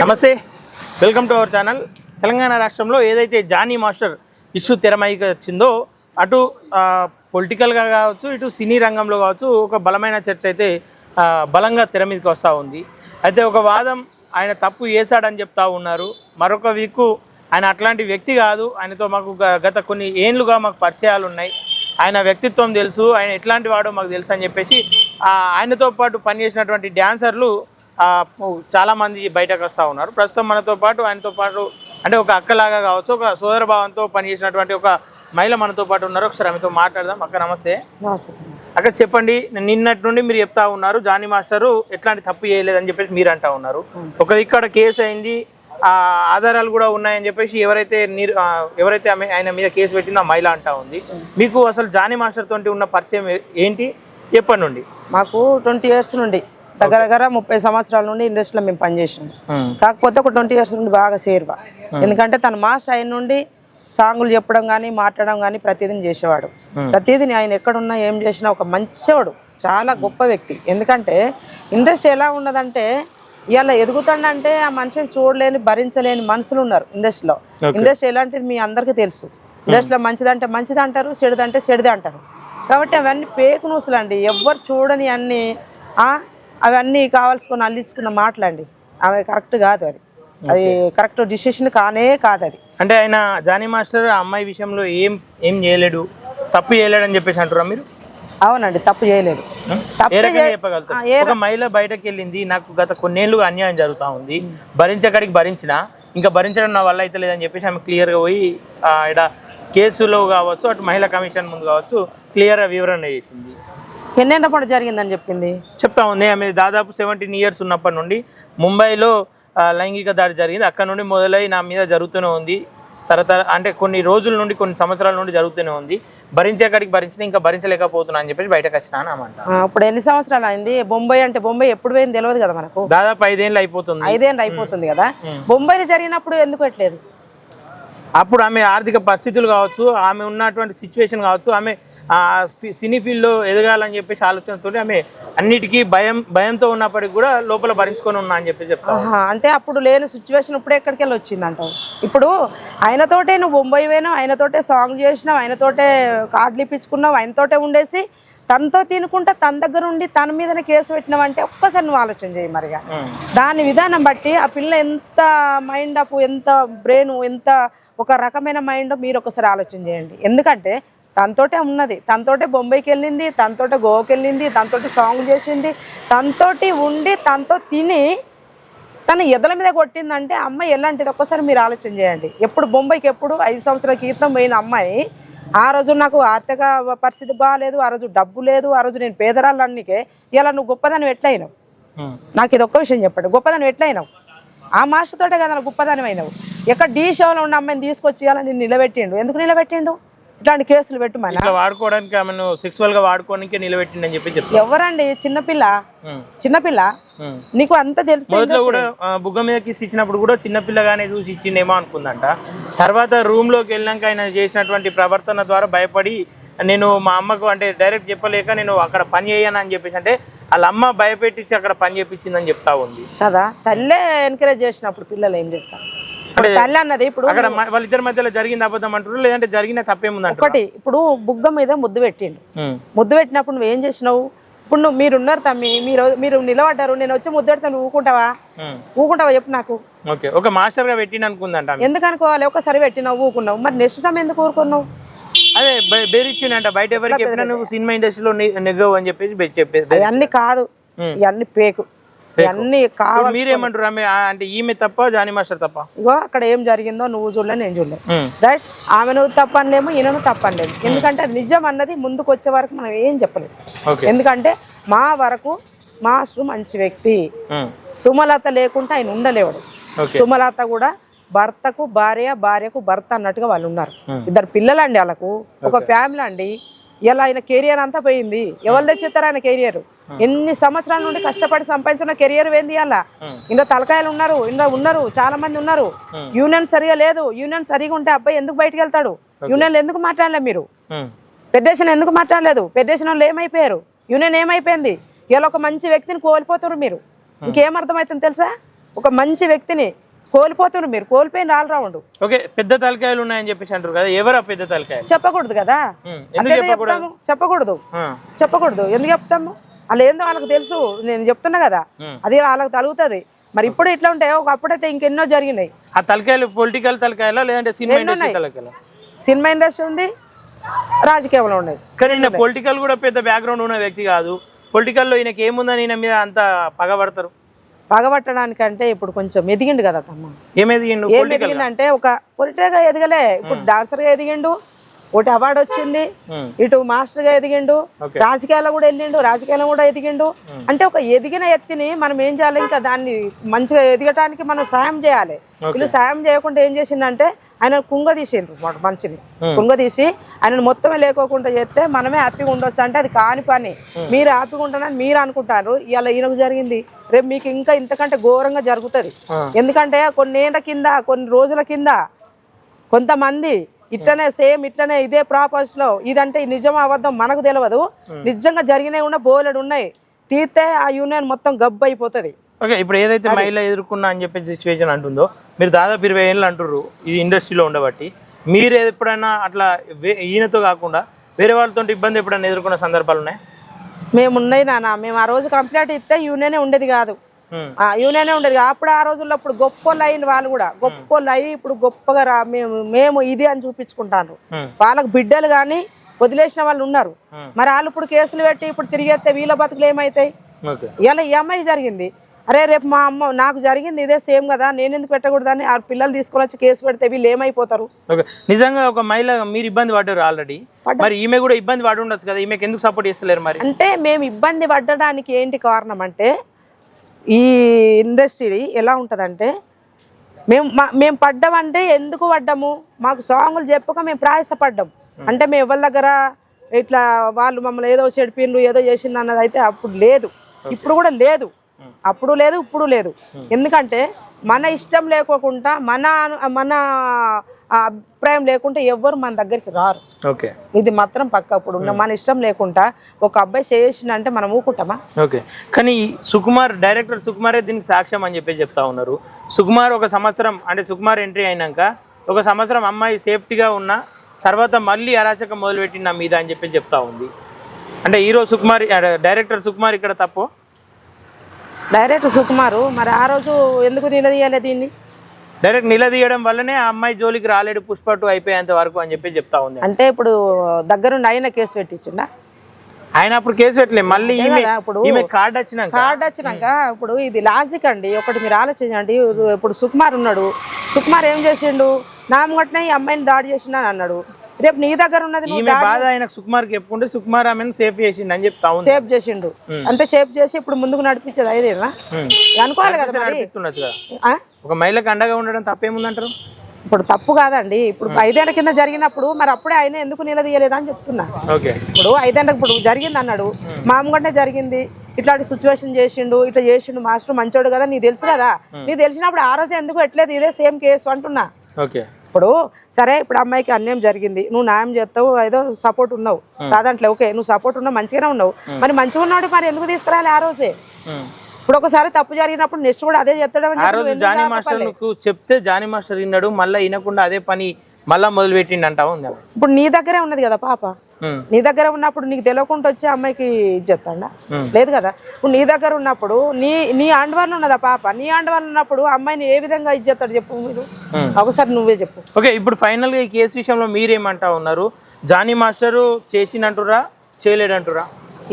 నమస్తే, welcome to our channel. Telangana రాష్ట్రంలో ఏదైతే జానీ మాస్టర్ ఇష్యూ తెరమైకి వచ్చిందో అటు పొలిటికల్గా కావచ్చు, ఇటు సినీ రంగంలో కావచ్చు ఒక బలమైన చర్చ అయితే బలంగా తెర మీదకి వస్తూ ఉంది. అయితే ఒక వాదం ఆయన తప్పు చేశాడని చెప్తా ఉన్నారు. మరొక వీకు ఆయన అట్లాంటి వ్యక్తి కాదు, ఆయనతో మాకు గత కొన్ని ఏళ్ళుగా మాకు పరిచయాలు ఉన్నాయి, ఆయన వ్యక్తిత్వం తెలుసు, ఆయన ఎట్లాంటి వాడో మాకు తెలుసు అని చెప్పేసి ఆయనతో పాటు పనిచేసినటువంటి డ్యాన్సర్లు చాలామంది బయటకు వస్తూ ఉన్నారు. ప్రస్తుతం మనతో పాటు ఆయనతో పాటు అంటే ఒక అక్కలాగా కావచ్చు, ఒక సోదర భావంతో పనిచేసినటువంటి ఒక మహిళ మనతో పాటు ఉన్నారు. ఒకసారి ఆమెతో మాట్లాడదాం. అక్క నమస్తే. అక్క చెప్పండి, నిన్నటి నుండి మీరు చెప్తా ఉన్నారు జానీ మాస్టరు ఎట్లాంటి తప్పు చేయలేదని చెప్పేసి మీరు అంటా ఉన్నారు. ఒక ఇక్కడ కేసు అయింది, ఆధారాలు కూడా ఉన్నాయని చెప్పేసి ఎవరైతే ఆయన మీద కేసు పెట్టిందో ఆ మహిళ అంటా ఉంది. మీకు అసలు జానీ మాస్టర్ తోటి ఉన్న పరిచయం ఏంటి, ఎప్పటి నుండి? మాకు 20 years నుండి, దగ్గర 30 సంవత్సరాల నుండి ఇండస్ట్రీలో మేము పనిచేసాం. కాకపోతే ఒక 20 years నుండి బాగా సేర్వా, ఎందుకంటే తన మాస్టర్ ఆయన నుండి సాంగులు చెప్పడం కానీ మాట్లాడడం కానీ ప్రతిదీ చేసేవాడు. ప్రతిదీ ఆయన ఎక్కడున్నా ఏం చేసినా ఒక మంచివాడు, చాలా గొప్ప వ్యక్తి. ఎందుకంటే ఇండస్ట్రీ ఎలా ఉన్నదంటే ఇలా ఎదుగుతాడంటే ఆ మనిషిని చూడలేని భరించలేని మనుషులు ఉన్నారు ఇండస్ట్రీలో. ఇండస్ట్రీ ఎలాంటిది మీ అందరికీ తెలుసు. ఇండస్ట్రీలో మంచిదంటే మంచిది అంటారు, చెడుదంటే చెడుదే అంటారు. కాబట్టి అవన్నీ ఫేక్ న్యూస్లు అండి, ఎవ్వరు చూడని అన్నీ అవన్నీ కావాల్సుకొని అల్లించుకున్న మాటలండి. అవి కరెక్ట్ కాదు, అది కరెక్ట్ డిసిషన్ కానే కాదు అది. అంటే ఆయన జానీ మాస్టర్ ఆ అమ్మాయి విషయంలో ఏం చేయలేడు, తప్పు చేయలేడు అని చెప్పేసి అంటారా మీరు? అవునండి, తప్పు చేయలేదు. ఒక మహిళ బయటకు వెళ్ళింది, నాకు గత కొన్నేళ్లుగా అన్యాయం జరుగుతూ ఉంది, భరించకడికి భరించిన, ఇంకా భరించడం నా వల్ల అయితే లేదని చెప్పేసి ఆమె క్లియర్గా పోయి ఇక్కడ కేసులో కావచ్చు, అటు మహిళా కమిషన్ ముందు కావచ్చు క్లియర్గా వివరణ చేసింది. ఎన్నేళ్ళ పాటు జరిగిందని చెప్తా ఉంది. ఆమె దాదాపు 17 years ఉన్నప్పటి నుండి ముంబైలో లైంగిక దాడి జరిగింది. అక్కడ నుండి మొదలై నా మీద జరుగుతూనే ఉంది, అంటే కొన్ని రోజుల నుండి కొన్ని సంవత్సరాల నుండి జరుగుతూనే ఉంది, భరించేకాడికి భరించిన, ఇంకా భరించలేకపోతున్నా అని చెప్పేసి బయటకు వచ్చినాను అన్నమాట. ఇప్పుడు ఎన్ని సంవత్సరాలు అయింది? బొంబాయి అంటే బొంబాయి ఎప్పుడు పోయింది తెలియదు కదా మనకు. దాదాపు 5 ఏళ్ళు అయిపోతుంది. 5 ఏళ్ళు అయిపోతుంది కదా. బొంబాయిలో జరిగినప్పుడు ఎందుకు పెట్టలేదు? అప్పుడు ఆమె ఆర్థిక పరిస్థితులు కావచ్చు, ఆమె ఉన్నటువంటి సిచ్యువేషన్ కావచ్చు, ఆమె సినీ ఫీల్డ్లో ఎదగాలని చెప్పేసి ఆలోచనతో ఆమె అన్నిటికీ భయంతో ఉన్నప్పటికీ కూడా లోపల భరించుకొని ఉన్నా అని చెప్పి చెప్తా. అంటే అప్పుడు లేని సిచ్యువేషన్ ఇప్పుడు ఎక్కడికి వెళ్ళి వచ్చిందంటావు? ఇప్పుడు ఆయనతోటే నువ్వు బొంబాయి పోయినావు, ఆయనతోటే సాంగ్ చేసినావు, ఆయనతోటే కార్డులు ఇప్పించుకున్నావు, ఆయనతోటే ఉండేసి తనతో తినుకుంటా తన దగ్గర ఉండి తన మీదనే కేసు పెట్టినావు అంటే ఒక్కసారి నువ్వు ఆలోచన చేయి. మరిగా దాని విధానం బట్టి ఆ పిల్ల ఎంత మైండ్ అప్, ఎంత బ్రెయిన్, ఎంత ఒక రకమైన మైండ్ మీరు ఒకసారి ఆలోచన చేయండి. ఎందుకంటే తనతోటే ఉన్నది, తనతోటే బొంబాయికి వెళ్ళింది, తనతోటే గోవాకి వెళ్ళింది, తనతోటి సాంగ్ చేసింది, తనతోటి ఉండి తనతో తిని తను ఎదల మీద కొట్టిందంటే అమ్మాయి ఎలాంటిది ఒక్కసారి మీరు ఆలోచన చేయండి. ఎప్పుడు బొంబాయికి ఎప్పుడు 5 సంవత్సరాల క్రితం పోయిన అమ్మాయి, ఆ రోజు నాకు ఆర్థిక పరిస్థితి బాగాలేదు, ఆ రోజు డబ్బు లేదు, ఆ రోజు నేను పేదరాళ్ళన్నికే, ఇలా నువ్వు గొప్పదానం ఎట్లయినావు? నాకు ఇది ఒక్క విషయం చెప్పండి, గొప్పదానం ఎట్లయినావు? ఆ మాస్టర్ తోటే కదా గొప్పదానం అయినావు. ఎక్కడ డీ షోలో ఉన్న అమ్మాయిని తీసుకొచ్చి ఇలా నేను నిలబెట్టిండు. ఎందుకు నిలబెట్టిండు? ఇట్లాంటి కేసులు పెట్టుమని వాడుకోవడానికి, ఆమెను సెక్సువల్ గా వాడుకోవడానికి నిలబెట్టిందని చెప్పి చెప్తారు. ఎవరండి? చిన్నపిల్ల నీకు అంత తెలుసు. మొదట్లో కూడా బుగ్గ మీద కిస్ ఇచ్చినప్పుడు కూడా చిన్నపిల్లగానే చూసి ఇచ్చిండేమో అనుకుందంట. తర్వాత రూమ్ లోకి వెళ్ళాక ఆయన చేసినటువంటి ప్రవర్తన ద్వారా భయపడి నేను మా అమ్మకు అంటే డైరెక్ట్ చెప్పలేక నేను అక్కడ పని చేయను అని చెప్పేసి అంటే వాళ్ళ అమ్మ భయపెట్టించి అక్కడ పని చేపించిందని చెప్తా ఉంది కదా. తల్లే ఎంకరేజ్ చేసినప్పుడు పిల్లలు ఏం చెప్తారు? తల్లి అన్నది ఇప్పుడు అక్కడ వాళ్ళిద్దరి మధ్యలో జరిగింది అబద్ధం అంటారు, లేదంటే జరిగిన తప్పేముందంట. ఒకటి, ఇప్పుడు బుగ్గ మీద ముద్దు పెట్టిండు, ముద్దు పెట్టినప్పుడు నువ్వేం చేసినావు? ఇప్పుడు నువ్వు మీరున్నారు తమ్మి, మీరు నిలబడ్డారు, నేను వచ్చి ముద్దు పెడతా, నువ్వు ఊకుంటావా చెప్పు నాకు? ఒక మాస్టర్ గా పెట్టిన అనుకుందంట. ఎందుకు అనుకోవాలి? ఒకసారి పెట్టినావు ఊకున్నావు, మరి నెక్స్ట్ సమయం ఎందుకు ఊరుకున్నావు? అదే బెదిరించిందంట, బయట ఎవరికి చెప్పినా నువ్వు సినిమా ఇండస్ట్రీలో నెగ్గవు అని చెప్పేసి చెప్పేది. అన్ని కాదు, ఇవన్నీ పేకు, ఇవన్నీ కావాలి. మీరేమంటారు? అంటే ఈమె తప్ప, జానీ మాస్టర్ తప్ప? ఇగో అక్కడ ఏం జరిగిందో నువ్వు చూడలే, నేను చూడలేదు. రైట్, ఆమె నువ్వు తప్పనలేము, ఈయనను తప్పనలేము. ఎందుకంటే నిజం అన్నది ముందుకు వచ్చే వరకు మనం ఏం చెప్పలేదు. ఎందుకంటే మా వరకు మాస్టర్ మంచి వ్యక్తి, సుమలత లేకుండా ఆయన ఉండలేవాడు. సుమలత కూడా భర్తకు భార్య, భార్యకు భర్త అన్నట్టుగా వాళ్ళు ఉన్నారు. 2 పిల్లలండి వాళ్ళకు, ఒక ఫ్యామిలీ అండి. ఇలా ఆయన కెరియర్ అంతా పోయింది. ఎవరు తెచ్చిస్తారు ఆయన కెరియర్? ఎన్ని సంవత్సరాల నుండి కష్టపడి సంపాదించిన కెరియర్ పోయింది. అలా ఇందులో తలకాయలు ఉన్నారు, చాలా మంది ఉన్నారు. యూనియన్ సరిగా లేదు. యూనియన్ సరిగా ఉంటే అబ్బాయి ఎందుకు బయటకు వెళ్తాడు? యూనియన్లు ఎందుకు మాట్లాడలేదు మీరు? ఫెడరేషన్ ఎందుకు మాట్లాడలేదు? ఫెడరేషన్ వాళ్ళు ఏమైపోయారు? యూనియన్ ఏమైపోయింది? ఇలా ఒక మంచి వ్యక్తిని కోల్పోతారు మీరు. ఇంకేం అర్థమవుతుంది తెలుసా? ఒక మంచి వ్యక్తిని కోల్పోతున్నారు. మీరు కోల్పోయిన ఆల్ రౌండ్. ఓకే, పెద్ద తలకాయలు ఉన్నాయని చెప్పేసి అంటారు కదా, ఎవరా పెద్ద తలకాయలు? చెప్పకూడదు కదా, ఎందుకు చెప్పకూడదు ఎందుకు చెప్తాము? అలా ఏందో వాళ్ళకి తెలుసు, నేను చెప్తున్నా కదా, అది వాళ్ళకి తలుగుతుంది. మరి ఇప్పుడు ఇట్లా ఉంటే ఒకప్పుడైతే ఇంకెన్నో జరిగినాయి. ఆ తలకాయలు పొలిటికల్ తలకాయలా లేదంటే సినిమా ఇండస్ట్రీ తలకాయలా? సినిమా ఇండస్ట్రీ ఉంది, రాజకీయంలో ఉండేది. కానీ ఈయన పొలిటికల్ కూడా పెద్ద బ్యాక్గ్రౌండ్ ఉన్న వ్యక్తి కాదు. పొలిటికల్లో ఈయనకి ఏముందని ఈయన మీద అంత పగబడతారు? పగబట్టడానికంటే ఇప్పుడు కొంచెం ఎదిగిండు కదా తమ్మ. ఏం ఎదిగిండు అంటే ఒక పొలిటికల్ గా ఎదగలే, ఇప్పుడు డాన్సర్ గా ఎదిగిండు, ఒకటి అవార్డు వచ్చింది, ఇటు మాస్టర్ గా ఎదిగిండు, రాజకీయాల్లో కూడా వెళ్ళిండు, రాజకీయాల్లో కూడా ఎదిగిండు. అంటే ఒక ఎదిగిన ఎత్తిని మనం ఏం చేయాలి, ఇంకా దాన్ని మంచిగా ఎదగటానికి మనం సాయం చేయాలి. వీళ్ళు సాయం చేయకుండా ఏం చేసిందంటే ఆయన కుంగదీసిండ్రు మనిషిని, కుంగదీసి ఆయన మొత్తమే లేకోకుండా చేస్తే మనమే హ్యాపీగా ఉండొచ్చు. అంటే అది కాని పని. మీరు హ్యాపీగా ఉంటానని మీరు అనుకుంటారు, ఇలా ఈయనకు జరిగింది, రేపు మీకు ఇంకా ఇంతకంటే ఘోరంగా జరుగుతుంది. ఎందుకంటే కొన్నేళ్ల కింద, కొన్ని రోజుల కింద కొంతమంది ఇట్లనే సేమ్ ఇట్లనే ఇదే ప్రాపర్స్ లో, ఇదంటే నిజం అబద్ధం మనకు తెలియదు, నిజంగా జరిగినవి ఉన్న బోలెడు ఉన్నాయి, తీస్తే ఆ యూనియన్ మొత్తం గబ్బు అయిపోతుంది. ఓకే, ఇప్పుడు ఏదైతే మహిళ ఎదుర్కొన్నా అని చెప్పే సిచ్యువేషన్ అంటుందో, మీరు దాదాపు 20 ఏళ్ళు అంటుర్రు ఈ ఇండస్ట్రీలో ఉండబట్టి, మీరు ఎప్పుడైనా అట్లా ఈయనతో కాకుండా వేరే వాళ్ళతో ఇబ్బంది ఎప్పుడైనా ఎదుర్కొన్న సందర్భాలు ఉన్నాయి? మేము ఉన్నాయి నాన్న, మేము ఆ రోజు కంప్లైంట్ ఇస్తే యూనియనే ఉండేది కాదు, యూనియనే ఉండేది. అప్పుడు ఆ రోజుల్లో ఇప్పుడు గొప్పోళ్ళు అయింది, వాళ్ళు కూడా గొప్పోళ్ళు అయ్యి ఇప్పుడు గొప్పగా మేము ఇది అని చూపించుకుంటారు. వాళ్ళకు బిడ్డలు కానీ వదిలేసిన వాళ్ళు ఉన్నారు. మరి వాళ్ళు ఇప్పుడు కేసులు పెట్టి ఇప్పుడు తిరిగేస్తే వీళ్ళ బతుకులు ఏమవుతాయి? ఇలా ఈ అమ్మాయి జరిగింది, అరే రేపు మా అమ్మ నాకు జరిగింది ఇదే సేమ్ కదా, నేను ఎందుకు పెట్టకూడదని ఆ పిల్లలు తీసుకొని వచ్చి కేసు పెడితే వీళ్ళు ఏమైపోతారు? నిజంగా ఒక మహిళ మీరు ఇబ్బంది పడ్డారు ఆల్రెడీ, మరి ఈమె కూడా ఇబ్బంది పడి ఉండొచ్చు కదా, ఈమెకి ఎందుకు సపోర్ట్ చేస్తలేరు మరి? అంటే మేము ఇబ్బంది పడడానికి ఏంటి కారణం అంటే, ఈ ఇండస్ట్రీ ఎలా ఉంటుందంటే, మేము పడ్డామంటే ఎందుకు పడ్డాము, మాకు సాంగులు చెప్పక మేము ప్రయాసపడ్డాం. అంటే మేము ఎవరి దగ్గర ఇట్లా వాళ్ళు మమ్మల్ని ఏదో చెడిపిండ్రు ఏదో చేసిండు అన్నది అయితే అప్పుడు లేదు, ఇప్పుడు కూడా లేదు, అప్పుడు లేదు ఇప్పుడు లేదు. ఎందుకంటే మన ఇష్టం లేకోకుండా మన అభిప్రాయం లేకుంటే ఎవ్వరు మన దగ్గరికి రారు. ఓకే, ఇది మాత్రం పక్క. ఇప్పుడు మన ఇష్టం లేకుండా ఒక అబ్బాయి చేసిందంటే మనం ఊకుంటామా? ఓకే, కానీ సుకుమార్, డైరెక్టర్ సుకుమారే దీనికి సాక్ష్యం అని చెప్పి చెప్తా ఉన్నారు. సుకుమార్ ఒక సంవత్సరం, అంటే సుకుమార్ ఎంట్రీ అయినాక ఒక సంవత్సరం అమ్మాయి సేఫ్టీగా ఉన్న తర్వాత మళ్ళీ అరాచకం మొదలుపెట్టిన నా మీద అని చెప్పి చెప్తా ఉంది. అంటే హీరో సుకుమార్, డైరెక్టర్ సుకుమార్ ఇక్కడ తప్పు? డైరెక్టర్ సుకుమారు మరి ఆ రోజు ఎందుకు నిలదీయాలి దీన్ని? డైరెక్ట్ నిలదీయడం వల్లనే ఆ అమ్మాయి జోలికి రాలేడు పుష్ప 2 అయిపోయేంత వరకు అని చెప్పి చెప్తా ఉంది. అంటే ఇప్పుడు దగ్గరుండి ఆయన కేసు పెట్టించిండా? ఆయన అప్పుడు కేసు పెట్టలే, మళ్ళీ ఈమె కార్డు వచ్చినాక ఇప్పుడు ఇది లాజిక్ అండి. ఒకటి మీరు ఆలోచించండి, ఇప్పుడు సుకుమార్ ఉన్నాడు, సుకుమార్ ఏం చేసిండు, నామగట్టిన ఈ అమ్మాయిని దాడి చేసిండు అన్నాడు. రేపు నీ దగ్గర ఉన్నది బాధ ఆయన సుకుమార్ చెప్పుకుంటే సుకుమార్ ఆమెను సేఫ్ చేసిండు అని చెప్తా ఉంది. సేఫ్ చేసిండు అంటే సేఫ్ చేసి ఇప్పుడు ముందుకు నడిపించేది అదేనా అనుకోవాలి కదా. ఒక మహిళకు అండగా ఉండడం తప్పేముందంటారు? ఇప్పుడు తప్పు కాదండి. ఇప్పుడు 5 ఏళ్ల కింద జరిగినప్పుడు మరి అప్పుడే ఆయన ఎందుకు నిలదీయలేదా అని చెప్తున్నా. ఇప్పుడు 5 ఏళ్ళకి ఇప్పుడు జరిగింది అన్నాడు, మామూలుగానే జరిగింది, ఇట్లాంటి సిచ్యువేషన్ చేసిండు, ఇట్లా చేసిండు, మాస్టర్ మంచోడు కదా, నీకు తెలుసు కదా, నీకు తెలిసినప్పుడు ఆ రోజు ఎందుకు ఎట్లేదు ఇదే సేమ్ కేసు అంటున్నా. ఇప్పుడు సరే, ఇప్పుడు అమ్మాయికి అన్యాయం జరిగింది, నువ్వు న్యాయం చేస్తావు, ఏదో సపోర్ట్ ఉన్నావు కాదంటే ఓకే, నువ్వు సపోర్ట్ ఉన్నావు, మంచిగానే ఉన్నావు, మరి మంచిగా ఉన్నాడు మరి ఎందుకు తీసుకురాలి ఆ రోజే? ఇప్పుడు ఒకసారి తప్పు జరిగినప్పుడు నెక్స్ట్ కూడా అదే చెప్తాడు. జానీ మాస్టర్ చెప్తే జానీ మాస్టర్ విన్నాడు, మళ్ళీ వినకుండా అదే పని మళ్ళా మొదలు పెట్టిండు అంటా ఉంది. ఇప్పుడు నీ దగ్గరే ఉన్నది కదా పాప, నీ దగ్గర ఉన్నప్పుడు నీకు తెలియకుండా వచ్చి అమ్మాయికి చెప్తాడా? లేదు కదా. ఇప్పుడు నీ దగ్గర ఉన్నప్పుడు నీ అండవాళ్ళు ఉన్నదా పాప, నీ అండవాళ్ళు ఉన్నప్పుడు అమ్మాయిని ఏ విధంగా ఇచ్చేస్తాడు చెప్పు, మీరు ఒకసారి నువ్వే చెప్పు. ఓకే, ఇప్పుడు ఫైనల్ గా ఈ కేసు విషయంలో మీరేమంటా ఉన్నారు? జానీ మాస్టర్ చేసినంటురా చేయలేడంటురా?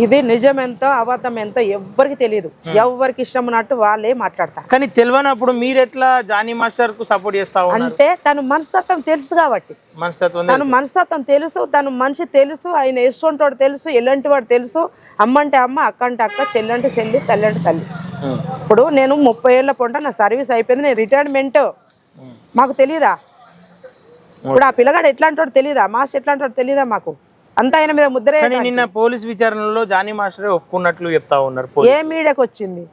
ఇది నిజం ఎంతో అబద్ధం ఎంతో ఎవ్వరికి తెలియదు, ఎవరికి ఇష్టం ఉన్నట్టు వాళ్ళే మాట్లాడతారు. కానీ తెలియనప్పుడు మీరు ఎట్లా జానీ మాస్టర్ కు సపోర్ట్ చేస్తా ఉన్నారు? అంటే తను మనస్తత్వం తెలుసు కాబట్టి, తను మనస్తత్వం తెలుసు, తను మనిషి తెలుసు, ఆయన ఎసుంటోడు తెలుసు, ఎలాంటి వాడు తెలుసు, అమ్మ అంటే అమ్మ, అక్క అంటే అక్క, చెల్లి అంటే చెల్లి, తల్లి అంటే తల్లి. ఇప్పుడు నేను 30 ఏళ్ల పొంట నా సర్వీస్ అయిపోయింది, నేను రిటైర్మెంట్, మాకు తెలీదా? ఇప్పుడు ఆ పిల్లగాడు ఎట్లా అంటాడు తెలీదా, మాస్టర్ ఎట్లా అంటాడు తెలీదా? మాకు అంతా ఆయన మీద ముద్రే. నిన్న పోలీస్ విచారణలో జానీ మాస్టర్ ఒప్పుకున్నట్లు చెప్తా ఉన్నారు. ఏ మీడియాకి వచ్చింది?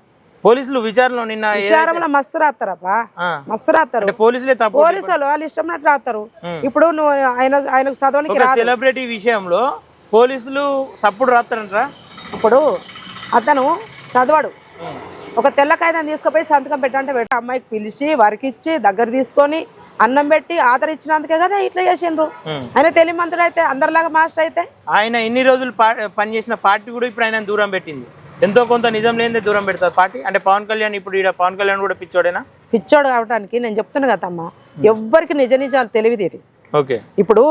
పోలీసులు విచారణలో నిన్న విచారంలో మస్తు రాస్తారప్పా, మస్తు రాస్తారు పోలీసులే. పోలీసులు వాళ్ళు ఇష్టం రాస్తారు. ఇప్పుడు నువ్వు ఆయనకు చదవనికి సెలబ్రిటీ విషయంలో పోలీసులు తప్పుడు రాస్తారంటారా? ఇప్పుడు అతను చదవడు, ఒక తెల్ల కాగితం తీసుకుపోయి సంతకం పెట్టంటే అమ్మాయికి పిలిచి వరకిచ్చి దగ్గర తీసుకొని అన్నం పెట్టి ఆదరించినందుకే కదా ఇట్లా చేసిండ్రు. ఆయన తెలియమంతుడు అయితే అందరిలాగా మాస్టర్ అయితే ఆయన ఇన్ని రోజులు పనిచేసిన పార్టీ కూడా ఇప్పుడు ఆయన దూరం పెట్టింది. ఎంతో కొంత నిజం లేనిదే దూరం పెడతారు పార్టీ. అంటే పవన్ కళ్యాణ్ ఇప్పుడు ఈడ పవన్ కళ్యాణ్ కూడా పిచ్చోడేనా? పిచ్చోడు కావడానికి నేను చెప్తున్నా కదమ్మా, ఎవ్వరికి నిజ నిజాలు తెలియదు ఇది. ఓకే, ఇప్పుడు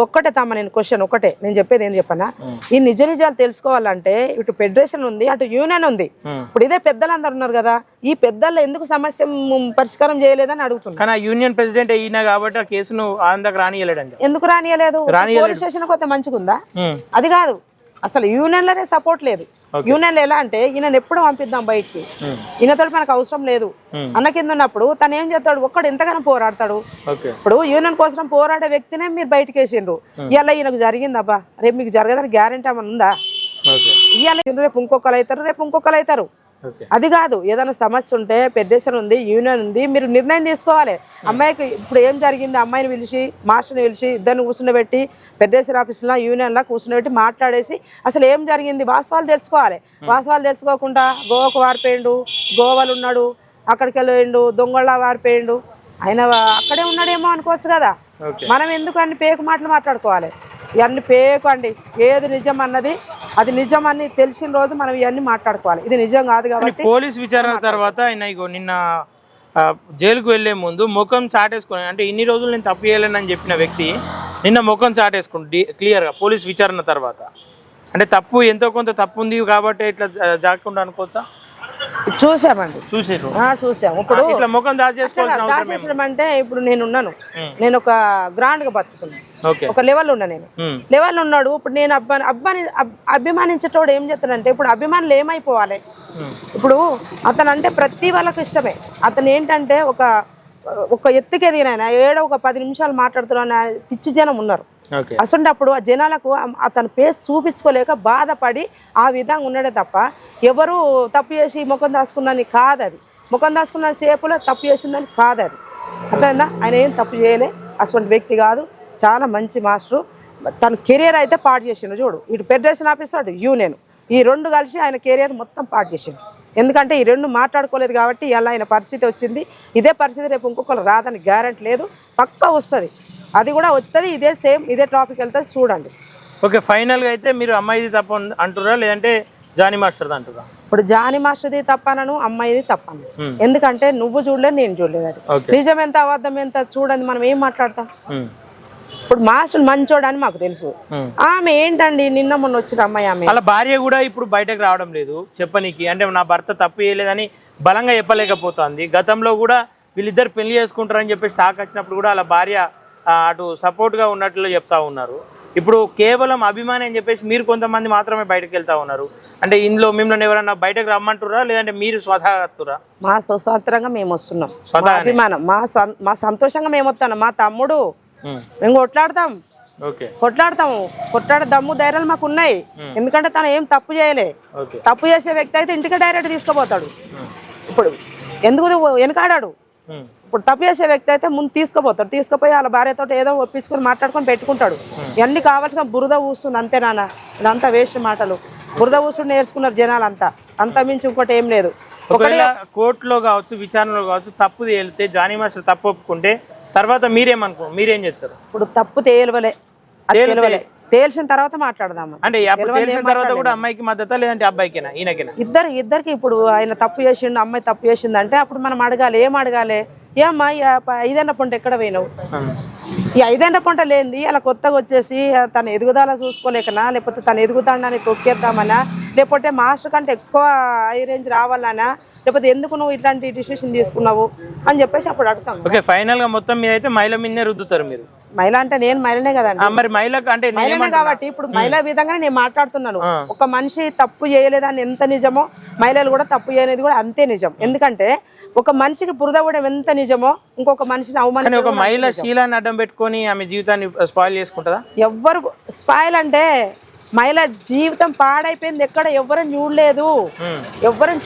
ఒక్కటే తమ్మ, నేను క్వశ్చన్ ఒకటే, నేను చెప్పేది ఏం చెప్పనా, ఈ నిజ నిజాలు తెలుసుకోవాలంటే ఇటు ఫెడరేషన్ ఉంది, అటు యూనియన్ ఉంది. ఇప్పుడు ఇదే పెద్దలు అందరు ఉన్నారు కదా, ఈ పెద్దల్లో ఎందుకు సమస్య పరిష్కారం చేయలేదని అడుగుతున్నా. కానీ యూనియన్ ప్రెసిడెంట్ అయినా కాబట్టి ఆ కేసును ఆంధ్రకు రానియలేడండి. ఎందుకు రానియలేదు? పోలీస్ స్టేషన్ పోతే మంచిగా ఉందా? అది కాదు, అసలు యూనియన్ లోనే సపోర్ట్ లేదు. యూనియన్ లో ఎలా అంటే ఈయన ఎప్పుడు పంపిద్దాం బయటికి, ఈయనతో మనకు అవసరం లేదు అన్న కింద ఉన్నప్పుడు తను ఏం చేస్తాడు, ఒక్కడు ఎంతగానో పోరాడతాడు. ఇప్పుడు యూనియన్ కోసం పోరాడే వ్యక్తినే మీరు బయటకు వేసిండ్రు. ఇవాళ ఈయనకు జరిగిందబ్బా, రేపు మీకు జరగదని గ్యారెంటీ ఏమైనా ఉందా? ఇవాళ రేపు ఇంకొకరు అవుతారు, రేపు ఇంకొకరు అవుతారు. అది కాదు, ఏదైనా సమస్య ఉంటే ఫెడరేషన్ ఉంది, యూనియన్ ఉంది, మీరు నిర్ణయం తీసుకోవాలి. అమ్మాయికి ఇప్పుడు ఏం జరిగింది, అమ్మాయిని పిలిచి మాస్టర్ని పిలిచి ఇద్దరిని కూర్చుండబెట్టి ఫెడరేషన్ ఆఫీస్లో యూనియన్లో కూర్చుండబెట్టి మాట్లాడేసి అసలు ఏం జరిగింది వాస్తవాలు తెలుసుకోవాలి. వాస్తవాలు తెలుసుకోకుండా గోవాకు వారిపోయిండు, గోవాలు ఉన్నాడు, అక్కడికి వెళ్ళిండు, దొంగళ్ళ వారిపోయిండు, ఆయన అక్కడే ఉన్నాడేమో అనుకోవచ్చు కదా. మనం ఎందుకు అన్ని పేకు మాటలు మాట్లాడుకోవాలి? ఇవన్నీ పేకు అండి. ఏది నిజం అన్నది అది నిజం అని తెలిసిన రోజు మనం ఇవన్నీ మాట్లాడుకోవాలి. ఇది నిజం కాదు కాబట్టి పోలీస్ విచారణ తర్వాత ఆయన నిన్న జైలుకు వెళ్లే ముందు ముఖం చాటేసుకుని, అంటే ఇన్ని రోజులు నేను తప్పు చేయలేనని చెప్పిన వ్యక్తి నిన్న ముఖం చాటేసుకుంటు క్లియర్గా పోలీస్ విచారణ తర్వాత. అంటే తప్పు ఎంతో కొంత తప్పు ఉంది కాబట్టి ఇట్లా జాగ్రత్త అనుకోవచ్చా? చూసామండి, చూసాము. ఇప్పుడు ఇట్లా ముఖం దాచేసడం అంటే ఇప్పుడు నేనున్నాను, నేను ఒక గ్రాండ్ గా బతుకుతున్నాను, ఒక లెవెల్ ఉన్నా, నేను లెవెల్ ఉన్నాడు. ఇప్పుడు నేను అభిమానించేటోడు ఏం చెప్తాడంటే, ఇప్పుడు అభిమానులు ఏమైపోవాలి? ఇప్పుడు అతను అంటే ప్రతి వాళ్ళకి ఇష్టమే. అతను ఏంటంటే ఒక ఎత్తుకి ఎదిగిన ఏడో ఒక 10 నిమిషాలు మాట్లాడుతున్నా పిచ్చి జనం ఉన్నారు. అసలు ఆ జనాలకు అతని పేస్ చూపించుకోలేక బాధపడి ఆ విధంగా ఉన్నాడే తప్ప ఎవరు తప్పు చేసి ముఖం దాచుకున్నాని కాదు. అది ముఖం దాచుకున్న సేపులో తప్పు చేసిందని కాదు. అది అర్థమైందా? ఆయన ఏం తప్పు చేయలే, అటువంటి వ్యక్తి కాదు, చాలా మంచి మాస్టరు. తన కెరియర్ అయితే పాడు చేసిండు. చూడు, ఇటు ఫెడరేషన్ ఆఫీస్ అటు యూనియన్, ఈ రెండు కలిసి ఆయన కెరియర్ మొత్తం పాడు చేసిండు. ఎందుకంటే ఈ రెండు మాట్లాడుకోలేదు కాబట్టి ఇలా ఆయన పరిస్థితి వచ్చింది. ఇదే పరిస్థితి రేపు ఇంకొకరు రాదని గ్యారెంటీ లేదు, పక్కా వస్తుంది. అది కూడా వస్తుంది, ఇదే సేమ్ ఇదే టాపిక్ వెళ్తుంది, చూడండి. ఓకే, ఫైనల్గా అయితే మీరు అమ్మాయిది తప్ప అంటురా లేదంటే జానీ మాస్టర్ది అంటురా? ఇప్పుడు జానీ మాస్టర్ది తప్పనను, అమ్మాయిది తప్పను. ఎందుకంటే నువ్వు చూడలేదు, నేను చూడలేదు. అది నిజం ఎంత అబద్ధం ఎంత చూడండి, మనం ఏం మాట్లాడతాం? ఇప్పుడు మాస్టర్ మంచోడు అని మాకు తెలుసు. ఆమె ఏంటండి నిన్న మొన్న వచ్చిన అమ్మాయి, ఆమె అలా భార్య కూడా ఇప్పుడు బయటకు రావడం లేదు చెప్పనీకి. అంటే నా భర్త తప్పు చేయలేదని బలంగా చెప్పలేకపోతుంది. గతంలో కూడా వీళ్ళిద్దరు పెళ్లి చేసుకుంటారని చెప్పి స్టాక్ వచ్చినప్పుడు కూడా అలా భార్య అటు సపోర్ట్గా ఉన్నట్లు చెప్తా ఉన్నారు. ఇప్పుడు కేవలం అభిమాని అని చెప్పేసి మీరు కొంతమంది మాత్రమే బయటకు వెళ్తా ఉన్నారు. అంటే ఇందులో మిమ్మల్ని ఎవరన్నా బయటకు రమ్మంటురా లేదంటే మీరు స్వతహాగా? మా స్వతంత్రంగా మేము వస్తున్నాం, అభిమానం మా సంతోషంగా మేము వస్తాం. మా తమ్ముడు మేము కొట్లాడతాము, కొట్లాడే దమ్ము ధైర్యాలు మాకు ఉన్నాయి. ఎందుకంటే తను ఏం తప్పు చేయలే. తప్పు చేసే వ్యక్తి అయితే ఇంటికి డైరెక్ట్ తీసుకుపోతాడు. ఇప్పుడు ఎందుకు వెనకాడాడు? ఇప్పుడు తప్పు చేసే వ్యక్తి అయితే ముందు తీసుకుపోతాడు, తీసుకుపోయి వాళ్ళ భార్యతో ఏదో ఒప్పించుకొని మాట్లాడుకొని పెట్టుకుంటాడు. ఇవన్నీ కావాల్సిన బురద ఊస్తుంది అంతే నాన్న, ఇదంతా వేస్ట్ మాటలు. బురద ఊసుడు నేర్చుకున్నారు జనాలు, అంతా మించి ఇంకోటి ఏం లేదు. ఒకవేళ కోర్టులో కావచ్చు విచారణలో కావచ్చు తప్పు తేలితే జానీ మాస్టర్ తప్పు ఒప్పుకుంటే తర్వాత మీరేం చేస్తారు? ఇప్పుడు తప్పు తేల్చిన తర్వాత మాట్లాడదాము. అంటే తర్వాత కూడా అమ్మాయికి మద్దతు లేదంటే అబ్బాయికేనా ఈయనకేనా? ఇద్దరికి. ఇప్పుడు ఆయన తప్పు చేసిండు, అమ్మాయి తప్పు చేసింది అంటే అప్పుడు మనం అడగాలి. ఏం అడగాలి? ఏమ్మా 5 పంట ఎక్కడ పోయినావు? ఈ 5 పంట లేనిది అలా కొత్తగా వచ్చేసి తన ఎదుగుదల చూసుకోలేకనా, లేకపోతే తను ఎదుగుతాడని తొక్కేద్దామనా, లేకపోతే మాస్టర్ కంటే ఎక్కువ హై రేంజ్ రావాలనా, లేకపోతే ఎందుకు నువ్వు ఇట్లాంటి డిసిషన్ తీసుకున్నావు అని చెప్పేసి అప్పుడు అడుగుతాం. ఓకే, ఫైనల్ గా మొత్తం మీద అయితే మహిళ మీదనే రుద్దుతారు మీరు. మహిళ అంటే నేను మహిళనే కదండి. మరి మహిళకు అంటే మహిళనే కాబట్టి ఇప్పుడు మహిళా విధంగానే నేను మాట్లాడుతున్నాను. ఒక మనిషి తప్పు చేయలేదని ఎంత నిజమో మహిళలు కూడా తప్పు చేయలేదు కూడా అంతే నిజం. ఎందుకంటే ఒక మనిషికి బురద కూడా ఎంత నిజమో ఇంకొక మనిషిని అవమానం. ఒక మహిళ శీలాన్ని అడ్డం పెట్టుకొని ఆమె జీవితాన్ని స్పాయిల్ చేసుకుంటుందా? ఎవ్వరు స్పాయిల్ అంటే మహిళ జీవితం పాడైపోయింది ఎక్కడ ఎవరిని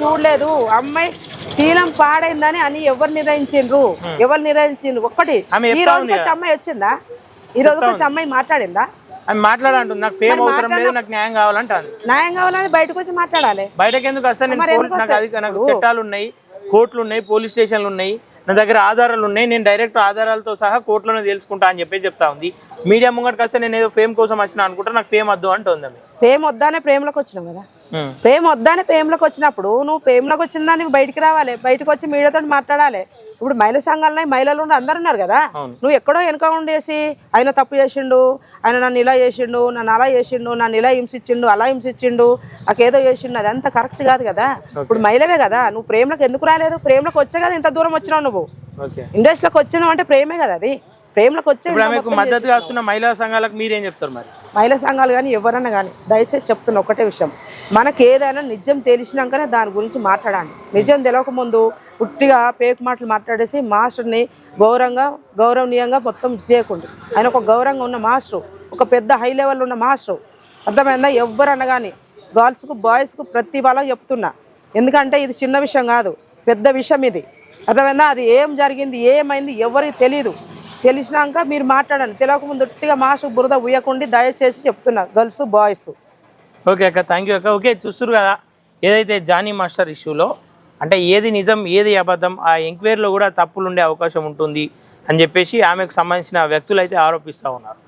చూడలేదు. అమ్మాయి శీలం పాడైందని అని ఎవరు నిర్ణయించిండ్రు? ఒక్కటి ఈ రోజుకి వచ్చి అమ్మాయి వచ్చిందా? ఈ రోజుకి వచ్చి అమ్మాయి మాట్లాడిందా? ఆమె మాట్లాడంటుంది నాకు ఫేమ్ అవసరం లేదు, నాకు న్యాయం కావాలంటుంది. న్యాయం కావాలని బయటకు వచ్చి మాట్లాడాలి. బయటకు ఎందుకు వస్తా? నేను మరి ఎందుకు నాకు చట్టాలు ఉన్నాయి, కోర్టులు ఉన్నాయి, పోలీస్ స్టేషన్లు ఉన్నాయి, నా దగ్గర ఆధారాలు ఉన్నాయి, నేను డైరెక్ట్ ఆధారాలతో సహా కోర్టులోనే తెలుసుకుంటా అని చెప్పి చెప్తా ఉంది. మీడియా ముంగటికి వస్తే నేను ఏదో ఫేమ్ కోసం వచ్చినా అనుకుంటా, నాకు ఫేమ్ వద్దు అంటుంది. ఫేమ్ వద్దానే ప్రేమలోకి వచ్చినావు కదా. ప్రేమ వద్దానే ప్రేమలోకి వచ్చినప్పుడు నువ్వు ప్రేమలోకి వచ్చిన దాన్ని బయటికి రావాలి, బయటకు వచ్చి మీడియాతో మాట్లాడాలి. ఇప్పుడు మహిళా సంఘాలు మహిళలు అందరు ఉన్నారు కదా, నువ్వు ఎక్కడో వెనక ఉండేసి ఆయన తప్పు చేసిండు, ఆయన నన్ను ఇలా చేసిండు, నన్ను అలా చేసిండు, నన్ను ఇలా హింసించిండు, అలా హింసించిండు, నాకేదో చేసిండు, అది అంత కరెక్ట్ కాదు కదా. ఇప్పుడు మహిళవే కదా, నువ్వు ప్రేమలోకి ఎందుకు రాలేదు? ప్రేమలోకి వచ్చే కదా ఇంత దూరం వచ్చినావు. నువ్వు ఇండస్ట్రీలోకి వచ్చినావు అంటే ప్రేమే కదా, అది ప్రేమలోకి వచ్చే. మద్దతుగా వస్తున్న మహిళా సంఘాలకు మీరేం చెప్తారు మరి? మహిళా సంఘాలు కానీ ఎవరన్నా కానీ దయచేసి చెప్తున్న ఒకటే విషయం, మనకి ఏదైనా నిజం తెలిసినాకనే దాని గురించి మాట్లాడాలి. నిజం తెలియకముందు పుట్టిగా పేకు మాటలు మాట్లాడేసి మాస్టర్ని గౌరవనీయంగా మొత్తం చేయకుండా, ఆయన ఒక గౌరవంగా ఉన్న మాస్టర్, ఒక పెద్ద హై లెవెల్ ఉన్న మాస్టర్, అర్థమైందా? ఎవరన్నా కానీ గర్ల్స్కు బాయ్స్కు ప్రతి వాళ్ళకి చెప్తున్నా, ఎందుకంటే ఇది చిన్న విషయం కాదు, పెద్ద విషయం ఇది, అర్థమైందా? అది ఏం జరిగింది ఏమైంది ఎవరికి తెలియదు, తెలిసినాక మీరు మాట్లాడండి. తెలియకముందు ఉట్టిగా మాస్టర్ బురద ఉయ్యకుండా దయచేసి చెప్తున్నా గర్ల్స్ బాయ్స్. ఓకే అక్క, థ్యాంక్ యూ అక్క. ఓకే, చూస్తున్నారు కదా ఏదైతే జానీ మాస్టర్ ఇష్యూలో అంటే ఏది నిజం ఏది అబద్ధం, ఆ ఎంక్వైరీలో కూడా తప్పులు ఉండే అవకాశం ఉంటుంది అని చెప్పేసి ఆమెకు సంబంధించిన వ్యక్తులు అయితే ఆరోపిస్తూ ఉన్నారు.